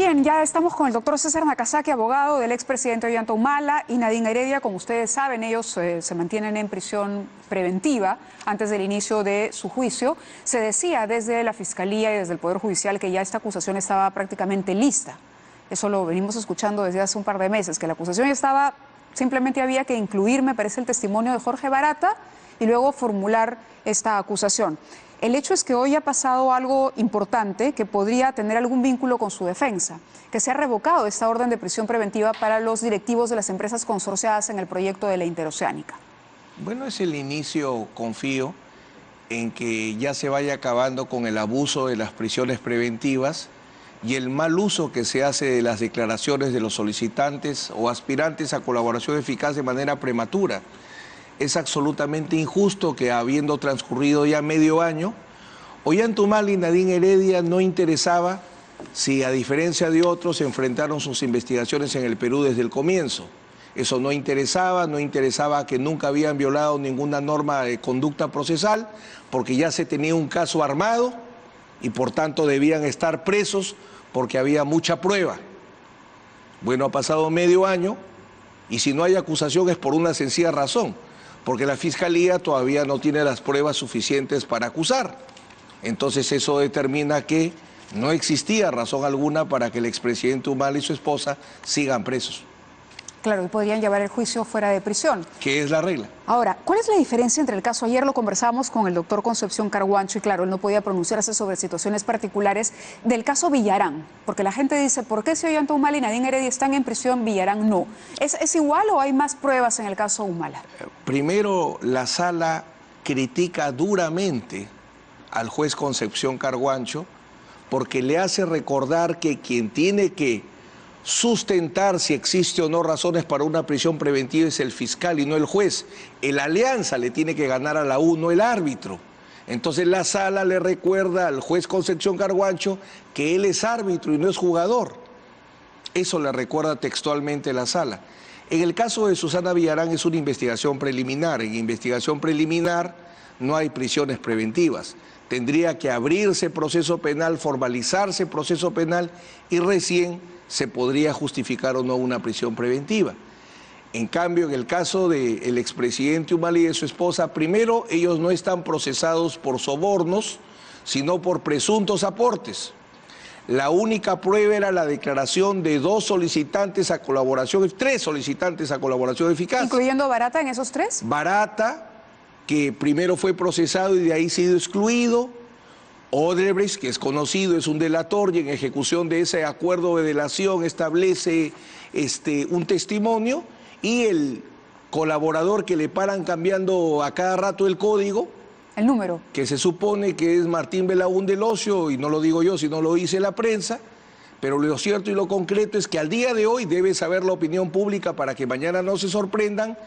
Bien, ya estamos con el doctor César Nakazaki, abogado del expresidente Ollanta Humala, y Nadine Heredia. Como ustedes saben, ellos se mantienen en prisión preventiva antes del inicio de su juicio. Se decía desde la Fiscalía y desde el Poder Judicial que ya esta acusación estaba prácticamente lista. Eso lo venimos escuchando desde hace un par de meses, que la acusación ya estaba, simplemente había que incluir, me parece, el testimonio de Jorge Barata y luego formular esta acusación. El hecho es que hoy ha pasado algo importante que podría tener algún vínculo con su defensa, que se ha revocado esta orden de prisión preventiva para los directivos de las empresas consorciadas en el proyecto de la Interoceánica. Bueno, es el inicio, confío, en que ya se vaya acabando con el abuso de las prisiones preventivas y el mal uso que se hace de las declaraciones de los solicitantes o aspirantes a colaboración eficaz de manera prematura. Es absolutamente injusto que, habiendo transcurrido ya medio año, Ollanta Humala y Nadine Heredia no interesaba si, a diferencia de otros, enfrentaron sus investigaciones en el Perú desde el comienzo. Eso no interesaba que nunca habían violado ninguna norma de conducta procesal, porque ya se tenía un caso armado y por tanto debían estar presos porque había mucha prueba. Bueno, ha pasado medio año y si no hay acusación es por una sencilla razón, porque la Fiscalía todavía no tiene las pruebas suficientes para acusar. Entonces eso determina que no existía razón alguna para que el expresidente Humala y su esposa sigan presos. Claro, y podrían llevar el juicio fuera de prisión. ¿Qué es la regla? Ahora, ¿cuál es la diferencia entre el caso? Ayer lo conversamos con el doctor Concepción Carguancho y claro, él no podía pronunciarse sobre situaciones particulares del caso Villarán, porque la gente dice, ¿por qué si Ollanta Humala y Nadine Heredia están en prisión, Villarán no? ¿Es igual o hay más pruebas en el caso Humala? Primero, la sala critica duramente al juez Concepción Carguancho porque le hace recordar que quien tiene que sustentar si existe o no razones para una prisión preventiva es el fiscal y no el juez. El alianza le tiene que ganar a la U, no el árbitro. Entonces la sala le recuerda al juez Concepción Carguancho que él es árbitro y no es jugador. Eso le recuerda textualmente la sala. En el caso de Susana Villarán es una investigación preliminar. En investigación preliminar no hay prisiones preventivas. Tendría que abrirse proceso penal, formalizarse proceso penal y recién se podría justificar o no una prisión preventiva. En cambio, en el caso del expresidente Humala y de su esposa, primero, ellos no están procesados por sobornos, sino por presuntos aportes. La única prueba era la declaración de tres solicitantes a colaboración eficaz. ¿Incluyendo Barata en esos tres? Barata, que primero fue procesado y de ahí se ha ido excluido. Odebrecht, que es conocido, es un delator y en ejecución de ese acuerdo de delación establece un testimonio, y el colaborador que le paran cambiando a cada rato el código, el número, que se supone que es Martín Belaún del Ocio, y no lo digo yo, sino lo dice la prensa, pero lo cierto y lo concreto es que al día de hoy debe saber la opinión pública para que mañana no se sorprendan,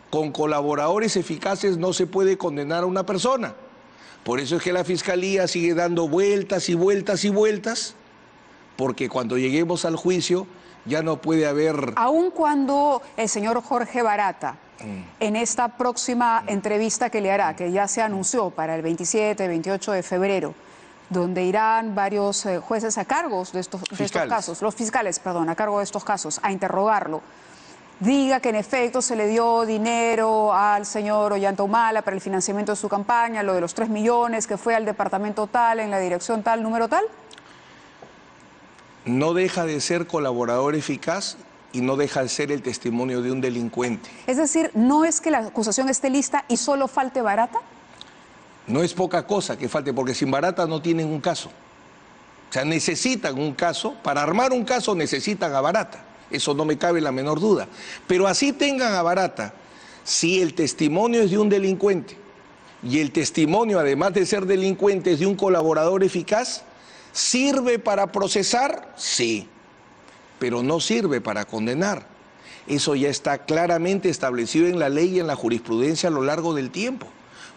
con colaboradores eficaces no se puede condenar a una persona. Por eso es que la Fiscalía sigue dando vueltas y vueltas y vueltas, porque cuando lleguemos al juicio ya no puede haber... Aun cuando el señor Jorge Barata, en esta próxima entrevista que le hará, que ya se anunció para el 27, 28 de febrero, donde irán varios jueces a cargo de estos casos, los fiscales, perdón, a cargo de estos casos, a interrogarlo, diga que en efecto se le dio dinero al señor Ollanta Humala para el financiamiento de su campaña, lo de los 3 millones, que fue al departamento tal, en la dirección tal, número tal? No deja de ser colaborador eficaz y no deja de ser el testimonio de un delincuente. Es decir, ¿no es que la acusación esté lista y solo falte Barata? No es poca cosa que falte, porque sin Barata no tienen un caso. O sea, necesitan un caso, para armar un caso necesitan a Barata. Eso no me cabe la menor duda. Pero así tengan a Barata, si el testimonio es de un delincuente y el testimonio, además de ser delincuente, es de un colaborador eficaz, ¿sirve para procesar? Sí, pero no sirve para condenar. Eso ya está claramente establecido en la ley y en la jurisprudencia a lo largo del tiempo.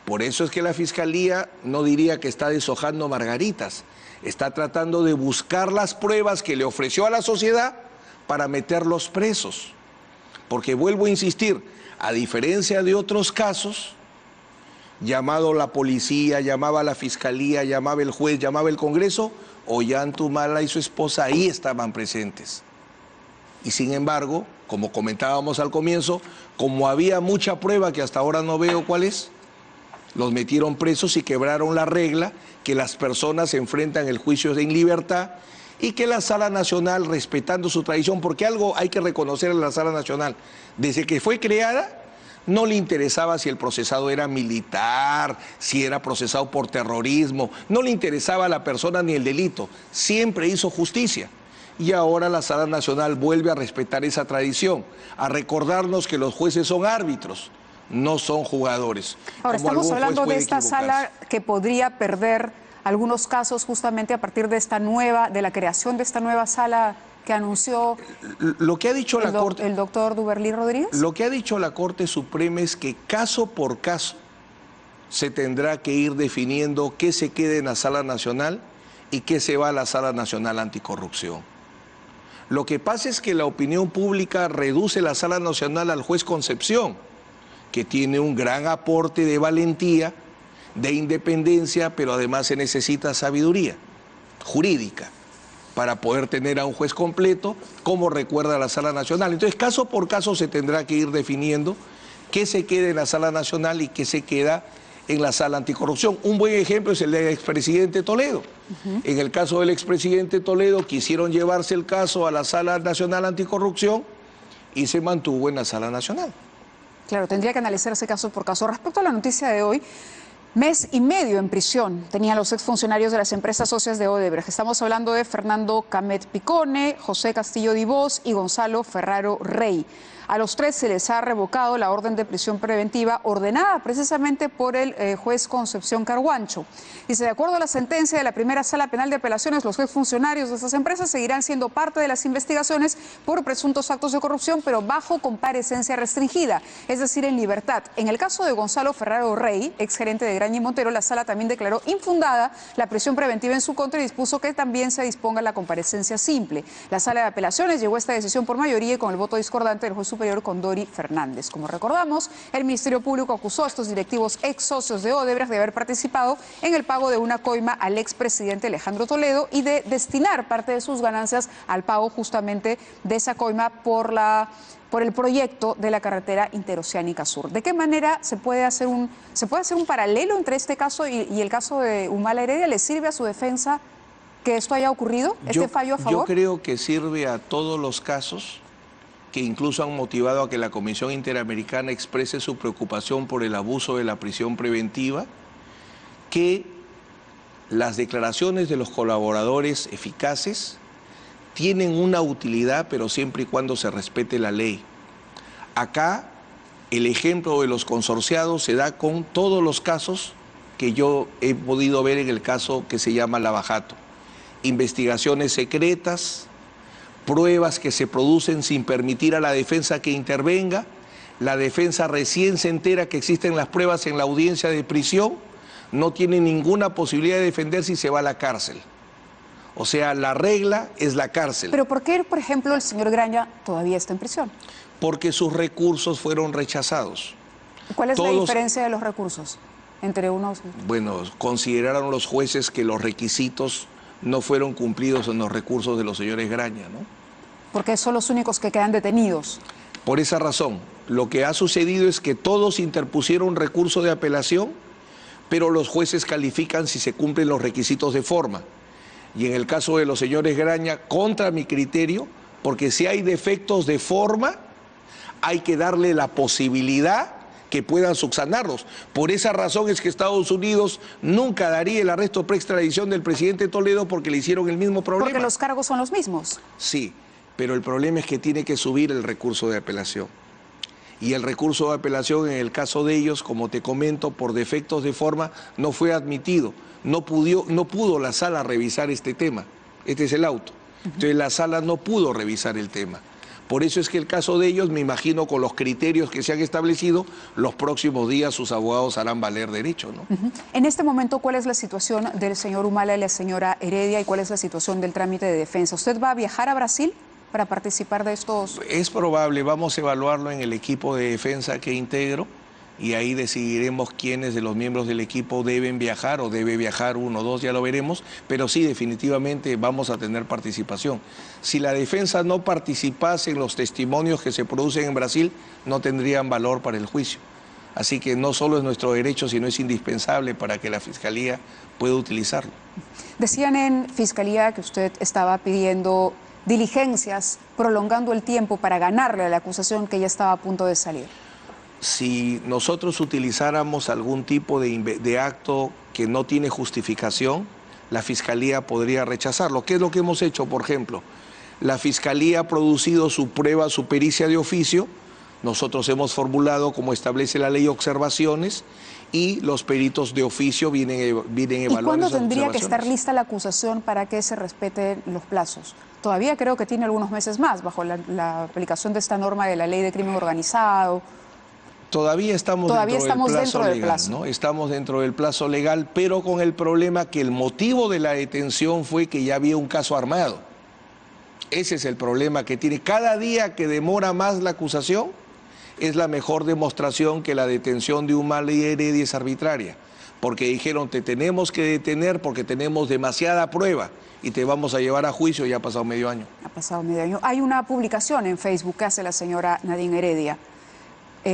Por eso es que la Fiscalía no diría que está deshojando margaritas, está tratando de buscar las pruebas que le ofreció a la sociedad para meterlos presos. Porque vuelvo a insistir, a diferencia de otros casos, llamado la policía, llamaba a la fiscalía, llamaba el juez, llamaba el Congreso, Ollanta Humala y su esposa ahí estaban presentes. Y sin embargo, como comentábamos al comienzo, como había mucha prueba que hasta ahora no veo cuál es, los metieron presos y quebraron la regla que las personas se enfrentan el juicio en libertad y que la Sala Nacional, respetando su tradición, porque algo hay que reconocer a la Sala Nacional, desde que fue creada, no le interesaba si el procesado era militar, si era procesado por terrorismo, no le interesaba a la persona ni el delito, siempre hizo justicia. Y ahora la Sala Nacional vuelve a respetar esa tradición, a recordarnos que los jueces son árbitros, no son jugadores. Ahora, estamos hablando de esta sala que podría perder algunos casos justamente a partir de esta nueva, de la creación de esta nueva sala que anunció lo que ha dicho la Corte, el doctor Duberlí Rodríguez. Lo que ha dicho la Corte Suprema es que caso por caso se tendrá que ir definiendo qué se queda en la Sala Nacional y qué se va a la Sala Nacional Anticorrupción. Lo que pasa es que la opinión pública reduce la Sala Nacional al juez Concepción, que tiene un gran aporte de valentía, de independencia, pero además se necesita sabiduría jurídica para poder tener a un juez completo, como recuerda la Sala Nacional. Entonces, caso por caso se tendrá que ir definiendo qué se queda en la Sala Nacional y qué se queda en la Sala Anticorrupción. Un buen ejemplo es el del expresidente Toledo. En el caso del expresidente Toledo, quisieron llevarse el caso a la Sala Nacional Anticorrupción y se mantuvo en la Sala Nacional. Claro, tendría que analizarse caso por caso. Respecto a la noticia de hoy, mes y medio en prisión tenían los exfuncionarios de las empresas socias de Odebrecht. Estamos hablando de Fernando Camet Picone, José Castillo Dibós y Gonzalo Ferraro Rey. A los tres se les ha revocado la orden de prisión preventiva ordenada precisamente por el juez Concepción Carguancho. Dice, de acuerdo a la sentencia de la primera sala penal de apelaciones, los exfuncionarios de estas empresas seguirán siendo parte de las investigaciones por presuntos actos de corrupción, pero bajo comparecencia restringida, es decir, en libertad. En el caso de Gonzalo Ferraro Rey, exgerente de Graña y Montero, la sala también declaró infundada la prisión preventiva en su contra y dispuso que también se disponga la comparecencia simple. La sala de apelaciones llegó a esta decisión por mayoría y con el voto discordante del juez superior Condori Fernández. Como recordamos, el Ministerio Público acusó a estos directivos ex socios de Odebrecht de haber participado en el pago de una coima al expresidente Alejandro Toledo y de destinar parte de sus ganancias al pago justamente de esa coima por el proyecto de la carretera interoceánica sur. ¿De qué manera se puede hacer un paralelo entre este caso y el caso de Humala Heredia? ¿Le sirve a su defensa que esto haya ocurrido, este fallo a favor? Yo creo que sirve a todos los casos, que incluso han motivado a que la Comisión Interamericana exprese su preocupación por el abuso de la prisión preventiva, que las declaraciones de los colaboradores eficaces tienen una utilidad, pero siempre y cuando se respete la ley. Acá, el ejemplo de los consorciados se da con todos los casos que yo he podido ver en el caso que se llama Lavajato. Investigaciones secretas, pruebas que se producen sin permitir a la defensa que intervenga, la defensa recién se entera que existen las pruebas en la audiencia de prisión, no tiene ninguna posibilidad de defenderse y se va a la cárcel. O sea, la regla es la cárcel. ¿Pero por qué, por ejemplo, el señor Graña todavía está en prisión? Porque sus recursos fueron rechazados. ¿Cuál es la diferencia de los recursos entre unos? Bueno, consideraron los jueces que los requisitos no fueron cumplidos en los recursos de los señores Graña, ¿no? Porque son los únicos que quedan detenidos. Por esa razón, lo que ha sucedido es que todos interpusieron recurso de apelación, pero los jueces califican si se cumplen los requisitos de forma. Y en el caso de los señores Graña, contra mi criterio, porque si hay defectos de forma, hay que darle la posibilidad que puedan subsanarlos. Por esa razón es que Estados Unidos nunca daría el arresto pre-extradición del presidente Toledo porque le hicieron el mismo problema. Porque los cargos son los mismos. Sí, pero el problema es que tiene que subir el recurso de apelación. Y el recurso de apelación en el caso de ellos, como te comento, por defectos de forma, no fue admitido. No pudo la sala revisar este tema. Este es el auto. Entonces la sala no pudo revisar el tema. Por eso es que el caso de ellos, me imagino, con los criterios que se han establecido, los próximos días sus abogados harán valer derecho, ¿no? En este momento, ¿cuál es la situación del señor Humala y la señora Heredia y cuál es la situación del trámite de defensa? ¿Usted va a viajar a Brasil para participar de estos? Es probable, vamos a evaluarlo en el equipo de defensa que integro. y ahí decidiremos quiénes de los miembros del equipo deben viajar o debe viajar uno o dos, ya lo veremos, pero sí, definitivamente vamos a tener participación. Si la defensa no participase en los testimonios que se producen en Brasil, no tendrían valor para el juicio. Así que no solo es nuestro derecho, sino es indispensable para que la Fiscalía pueda utilizarlo. Decían en Fiscalía que usted estaba pidiendo diligencias, prolongando el tiempo para ganarle a la acusación que ya estaba a punto de salir. Si nosotros utilizáramos algún tipo de acto que no tiene justificación, la Fiscalía podría rechazarlo. ¿Qué es lo que hemos hecho, por ejemplo? La Fiscalía ha producido su prueba, su pericia de oficio. Nosotros hemos formulado, como establece la ley, observaciones y los peritos de oficio vienen a evaluar esas observaciones. ¿Y cuándo tendría que estar lista la acusación para que se respeten los plazos? Todavía creo que tiene algunos meses más bajo la aplicación de esta norma de la ley de crimen organizado. Todavía estamos dentro del plazo legal, ¿no? Estamos dentro del plazo legal, pero con el problema que el motivo de la detención fue que ya había un caso armado. Ese es el problema que tiene. Cada día que demora más la acusación es la mejor demostración que la detención de Humala y Heredia es arbitraria. Porque dijeron, te tenemos que detener porque tenemos demasiada prueba y te vamos a llevar a juicio, ya ha pasado medio año. Ha pasado medio año. Hay una publicación en Facebook que hace la señora Nadine Heredia.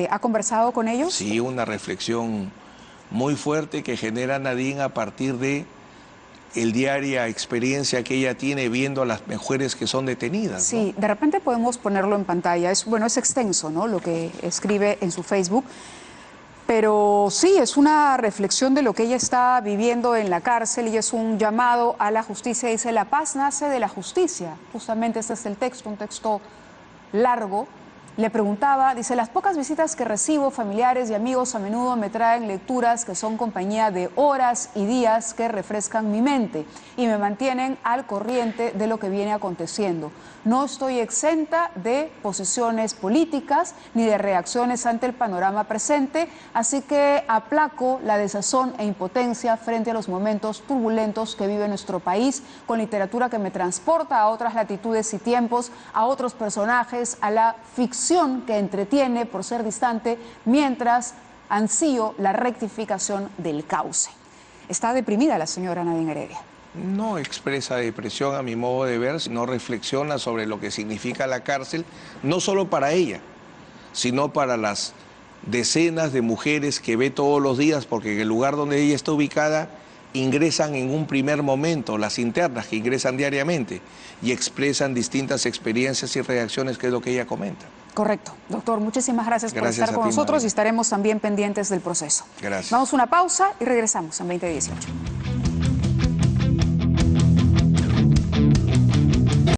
¿Ha conversado con ellos? Sí, una reflexión muy fuerte que genera Nadine a partir de el diaria experiencia que ella tiene viendo a las mujeres que son detenidas. Sí, ¿no? De repente podemos ponerlo en pantalla. Bueno, es extenso, ¿no?, lo que escribe en su Facebook. Pero sí, es una reflexión de lo que ella está viviendo en la cárcel y es un llamado a la justicia. Dice, la paz nace de la justicia. Justamente este es el texto, un texto largo. Le preguntaba, dice, las pocas visitas que recibo, familiares y amigos, a menudo me traen lecturas que son compañía de horas y días que refrescan mi mente y me mantienen al corriente de lo que viene aconteciendo. No estoy exenta de posiciones políticas ni de reacciones ante el panorama presente, así que aplaco la desazón e impotencia frente a los momentos turbulentos que vive nuestro país, con literatura que me transporta a otras latitudes y tiempos, a otros personajes, a la ficción que entretiene por ser distante, mientras ansío la rectificación del cauce. Está deprimida la señora Nadine Heredia. No expresa depresión a mi modo de ver, sino reflexiona sobre lo que significa la cárcel, no solo para ella, sino para las decenas de mujeres que ve todos los días, porque en el lugar donde ella está ubicada ingresan en un primer momento, las internas que ingresan diariamente y expresan distintas experiencias y reacciones, que es lo que ella comenta. Correcto. Doctor, muchísimas gracias por estar con nosotros y estaremos también pendientes del proceso. Gracias. Vamos a una pausa y regresamos en 2018.